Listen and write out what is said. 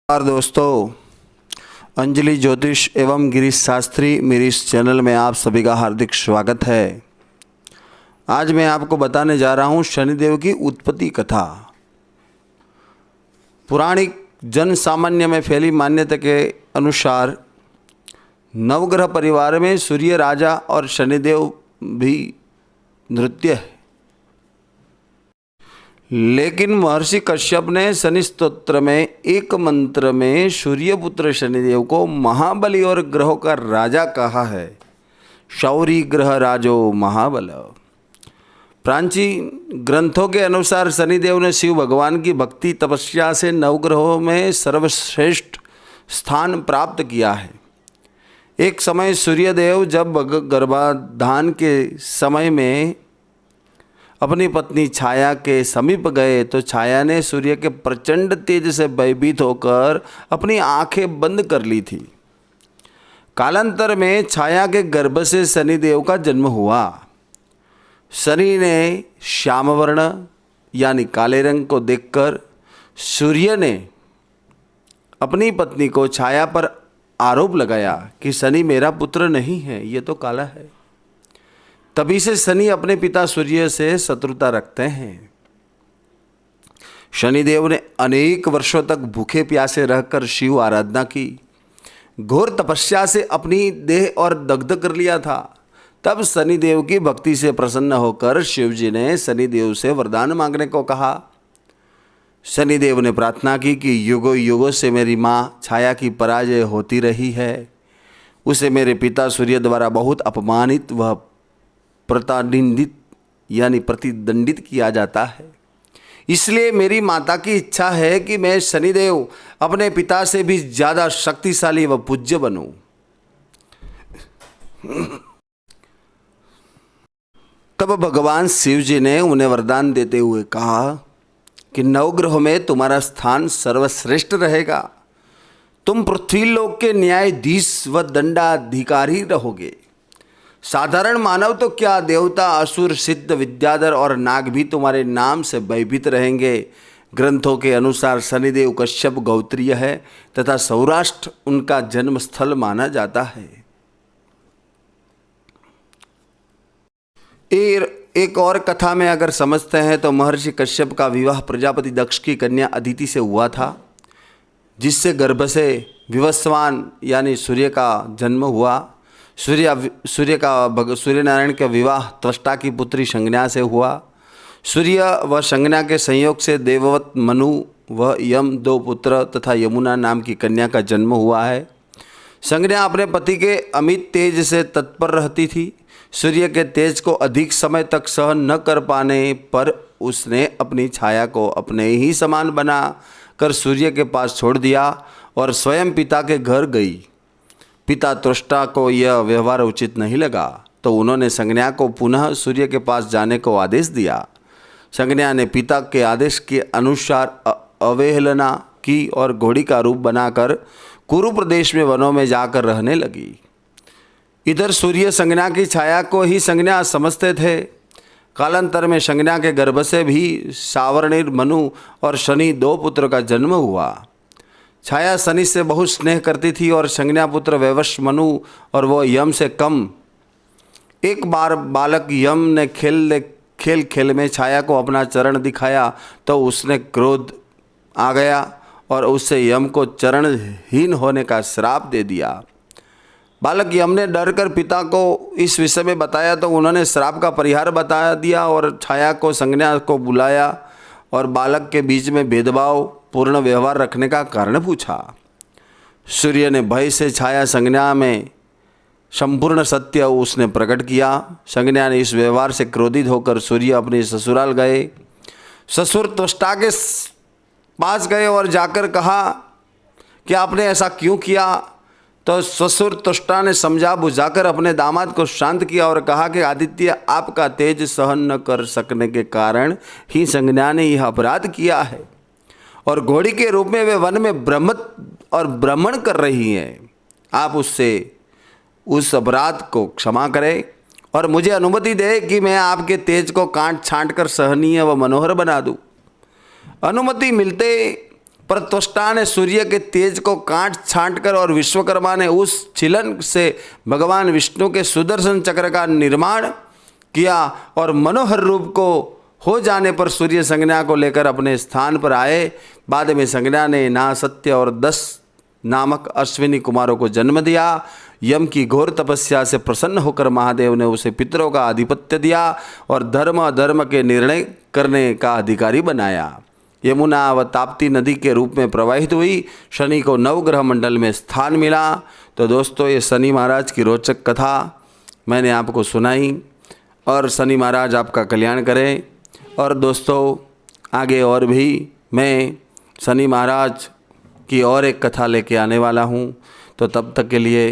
नमस्कार दोस्तों, अंजलि ज्योतिष एवं गिरीश शास्त्री मेरी इस चैनल में आप सभी का हार्दिक स्वागत है। आज मैं आपको बताने जा रहा हूँ शनिदेव की उत्पत्ति कथा। पुराणिक जन सामान्य में फैली मान्यता के अनुसार नवग्रह परिवार में सूर्य राजा और शनिदेव भी नृत्य है, लेकिन महर्षि कश्यप ने शनि स्तोत्र में एक मंत्र में सूर्यपुत्र शनिदेव को महाबली और ग्रहों का राजा कहा है। शौरी ग्रह राजो महाबल। प्राचीन ग्रंथों के अनुसार शनिदेव ने शिव भगवान की भक्ति तपस्या से नवग्रहों में सर्वश्रेष्ठ स्थान प्राप्त किया है। एक समय सूर्यदेव जब गर्भाधान के समय में अपनी पत्नी छाया के समीप गए तो छाया ने सूर्य के प्रचंड तेज से भयभीत होकर अपनी आंखें बंद कर ली थी। कालांतर में छाया के गर्भ से शनिदेव का जन्म हुआ। शनि ने श्यामवर्ण यानी काले रंग को देखकर सूर्य ने अपनी पत्नी को छाया पर आरोप लगाया कि शनि मेरा पुत्र नहीं है, ये तो काला है। तभी से शनि अपने पिता सूर्य से शत्रुता रखते हैं। शनिदेव ने अनेक वर्षों तक भूखे प्यासे रहकर शिव आराधना की, घोर तपस्या से अपनी देह और दग्ध कर लिया था। तब शनिदेव की भक्ति से प्रसन्न होकर शिव जी ने शनिदेव से वरदान मांगने को कहा। शनिदेव ने प्रार्थना की कि युगों युगों से मेरी माँ छाया की पराजय होती रही है, उसे मेरे पिता सूर्य द्वारा बहुत अपमानित व प्रतिदंडित किया जाता है। इसलिए मेरी माता की इच्छा है कि मैं शनिदेव अपने पिता से भी ज्यादा शक्तिशाली व पूज्य बनूं। तब भगवान शिव जी ने उन्हें वरदान देते हुए कहा कि नवग्रहों में तुम्हारा स्थान सर्वश्रेष्ठ रहेगा। तुम पृथ्वीलोक के न्यायाधीश व दंडाधिकारी रहोगे। साधारण मानव तो क्या, देवता, असुर, सिद्ध, विद्याधर और नाग भी तुम्हारे नाम से भयभीत रहेंगे। ग्रंथों के अनुसार शनिदेव कश्यप गोत्रीय है तथा सौराष्ट्र उनका जन्म स्थल माना जाता है। एक और कथा में अगर समझते हैं तो महर्षि कश्यप का विवाह प्रजापति दक्ष की कन्या अदिति से हुआ था, जिससे गर्भ से विवस्वान यानी सूर्य का जन्म हुआ। सूर्य नारायण का विवाह त्वष्टा की पुत्री संज्ञा से हुआ। सूर्य व संज्ञा के संयोग से देववत मनु व यम दो पुत्र तथा यमुना नाम की कन्या का जन्म हुआ है। संज्ञा अपने पति के अमित तेज से तत्पर रहती थी। सूर्य के तेज को अधिक समय तक सहन न कर पाने पर उसने अपनी छाया को अपने ही समान बना कर सूर्य के पास छोड़ दिया और स्वयं पिता के घर गई। पिता त्वष्टा को यह व्यवहार उचित नहीं लगा तो उन्होंने संज्ञा को पुनः सूर्य के पास जाने को आदेश दिया। संज्ञा ने पिता के आदेश के अनुसार अवहेलना की और घोड़ी का रूप बनाकर कुरु प्रदेश में वनों में जाकर रहने लगी। इधर सूर्य संज्ञा की छाया को ही संज्ञा समझते थे। कालांतर में संज्ञा के गर्भ से भी सावर्णिर मनु और शनि दो पुत्र का जन्म हुआ। छाया शनि से बहुत स्नेह करती थी और संज्ञा पुत्र वैवश मनु और वो यम से कम। एक बार बालक यम ने खेल में छाया को अपना चरण दिखाया तो उसने क्रोध आ गया और उससे यम को चरणहीन होने का श्राप दे दिया। बालक यम ने डर कर पिता को इस विषय में बताया तो उन्होंने श्राप का परिहार बता दिया और छाया को संज्ञा को बुलाया और बालक के बीच में भेदभाव पूर्ण व्यवहार रखने का कारण पूछा। सूर्य ने भय से छाया संज्ञा में संपूर्ण सत्य उसने प्रकट किया। संज्ञा ने इस व्यवहार से क्रोधित होकर सूर्य अपने ससुराल गए। ससुर त्वष्टा के पास गए और जाकर कहा कि आपने ऐसा क्यों किया। तो ससुर त्वष्टा ने समझा बुझाकर अपने दामाद को शांत किया और कहा कि आदित्य, आपका तेज सहन न कर सकने के कारण ही संज्ञा ने यह अपराध किया है और घोड़ी के रूप में वे वन में भ्रमण कर रही हैं। आप उससे उस अपराध को क्षमा करें और मुझे अनुमति दे कि मैं आपके तेज को काट छांट कर सहनीय व मनोहर बना दूं। अनुमति मिलते पर त्वष्टा ने सूर्य के तेज को काट छांट कर और विश्वकर्मा ने उस छिलन से भगवान विष्णु के सुदर्शन चक्र का निर्माण किया और मनोहर रूप को हो जाने पर सूर्य संज्ञा को लेकर अपने स्थान पर आए। बाद में संज्ञा ने ना सत्य और 10 नामक अश्विनी कुमारों को जन्म दिया। यम की घोर तपस्या से प्रसन्न होकर महादेव ने उसे पितरों का आधिपत्य दिया और धर्म अधर्म के निर्णय करने का अधिकारी बनाया। यमुना व ताप्ती नदी के रूप में प्रवाहित हुई। शनि को नवग्रह मंडल में स्थान मिला। तो दोस्तों, ये शनि महाराज की रोचक कथा मैंने आपको सुनाई और शनि महाराज आपका कल्याण करें। और दोस्तों, आगे और भी मैं शनि महाराज की और एक कथा लेके आने वाला हूँ। तो तब तक के लिए